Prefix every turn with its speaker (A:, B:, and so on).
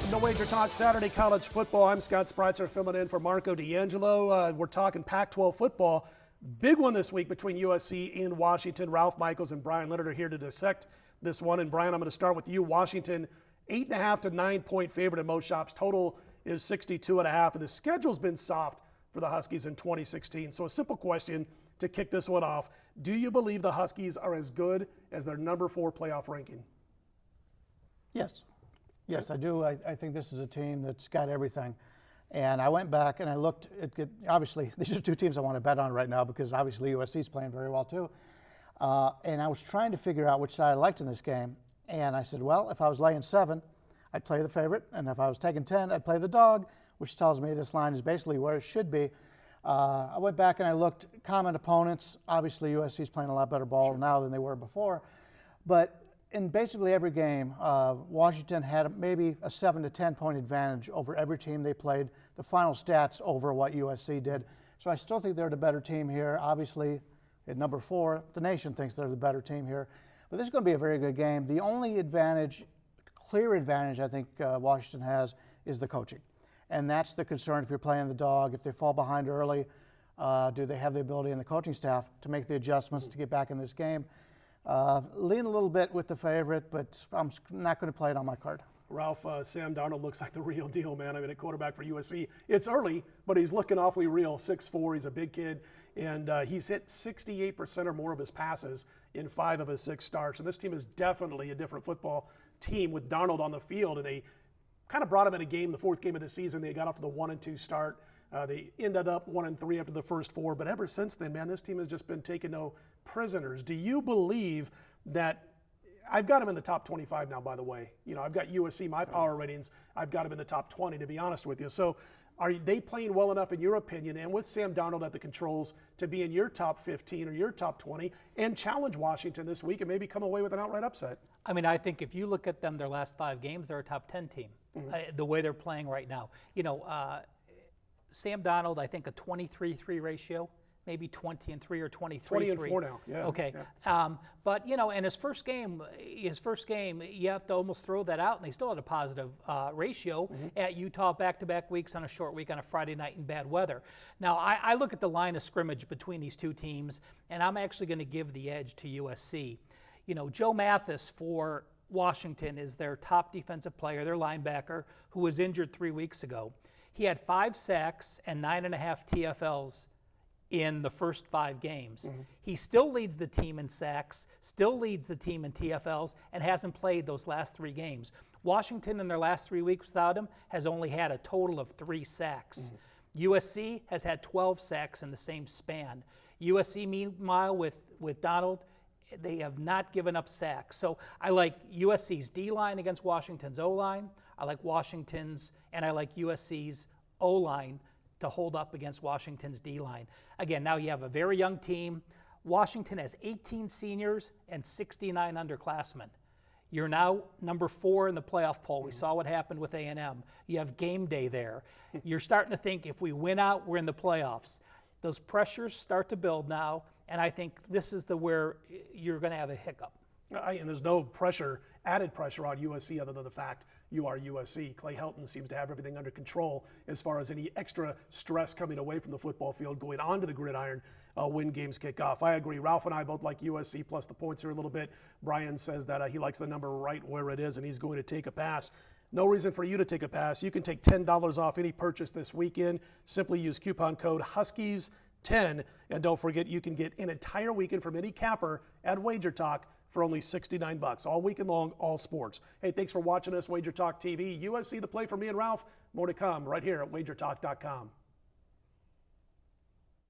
A: Welcome to Wager Talk Saturday College Football. I'm Scott Spreitzer filling in for Marco D'Angelo. We're talking Pac-12 football. Big one this week between USC and Washington. Ralph Michaels and Brian Leonard are here to dissect this one. And Brian, I'm going to start with you. Washington, 8.5 to 9-point favorite in most shops. Total is 62.5. And the schedule's been soft for the Huskies in 2016. So a simple question to kick this one off. Do you believe the Huskies are as good as their number 4 playoff ranking?
B: Yes. Yes, I do. I think this is a team that's got everything. And I went back and I looked at, obviously, these are two teams I want to bet on right now because obviously USC is playing very well too. And I was trying to figure out which side I liked in this game. And I said, well, if I was laying 7, I'd play the favorite. And if I was taking 10, I'd play the dog, which tells me this line is basically where it should be. I went back and I looked common opponents. Obviously, USC is playing a lot better ball now than they were before. But in basically every game, Washington had maybe a 7 to 10 point advantage over every team they played. The final stats over what USC did. So I still think they're the better team here. Obviously, at number 4, the nation thinks they're the better team here. But this is going to be a very good game. The only advantage, clear advantage I think Washington has is the coaching. And that's the concern if you're playing the dog. If they fall behind early, do they have the ability in the coaching staff to make the adjustments to get back in this game? Lean a little bit with the favorite, but I'm not going to play it on my card.
A: Ralph, Sam Darnold looks like the real deal, man. I mean, a quarterback for USC. It's early, but he's looking awfully real. 6'4", he's a big kid, and he's hit 68% or more of his passes in 5 of his 6 starts. And this team is definitely a different football team with Darnold on the field, and they kind of brought him in a game, the 4th game of the season. They got off to the 1-2 start. They ended up 1-3 after the first 4, but ever since then, man, this team has just been taking no prisoners. Do you believe that – I've got him in the top 25 now, by the way. You know, I've got USC, my power ratings, I've got him in the top 20, to be honest with you. So are they playing well enough, in your opinion, and with Sam Darnold at the controls, to be in your top 15 or your top 20 and challenge Washington this week and maybe come away with an outright upset? I
C: mean, I think if you look at them, their last 5 games, they're a top 10 team, the way they're playing right now. You know, Sam Darnold, I think a 23-3 ratio, maybe 20-3 or 23-3.
A: 20-4 now, yeah.
C: Okay, yeah. But you know, in his first game, you have to almost throw that out, and they still had a positive ratio at Utah back-to-back weeks on a short week on a Friday night in bad weather. Now, I look at the line of scrimmage between these two teams, and I'm actually going to give the edge to USC. You know, Joe Mathis for Washington is their top defensive player, their linebacker, who was injured 3 weeks ago. He had 5 sacks and 9.5 TFLs in the first 5 games. He still leads the team in sacks, still leads the team in TFLs, and hasn't played those last 3 games. Washington, in their last 3 weeks without him, has only had a total of 3 sacks. USC has had 12 sacks in the same span. USC, meanwhile, with Donald, they have not given up sacks. So I like USC's D-line against Washington's O-line. I like Washington's, and I like USC's O-line to hold up against Washington's D-line. Again, now you have a very young team. Washington has 18 seniors and 69 underclassmen. You're now number 4 in the playoff poll. We saw what happened with A&M. You have game day there. You're starting to think if we win out, we're in the playoffs. Those pressures start to build now, and I think this is where you're going to have a hiccup.
A: And there's no pressure, added pressure on USC other than the fact you are USC. Clay Helton seems to have everything under control as far as any extra stress coming away from the football field, going onto the gridiron when games kick off. I agree. Ralph and I both like USC plus the points here a little bit. Brian says that he likes the number right where it is, and he's going to take a pass. No reason for you to take a pass. You can take $10 off any purchase this weekend. Simply use coupon code Huskies10. And don't forget, you can get an entire weekend from any capper at Wager Talk for only $69. All weekend long, all sports. Hey, thanks for watching us, Wager Talk TV. USC, the play for me and Ralph. More to come right here at WagerTalk.com.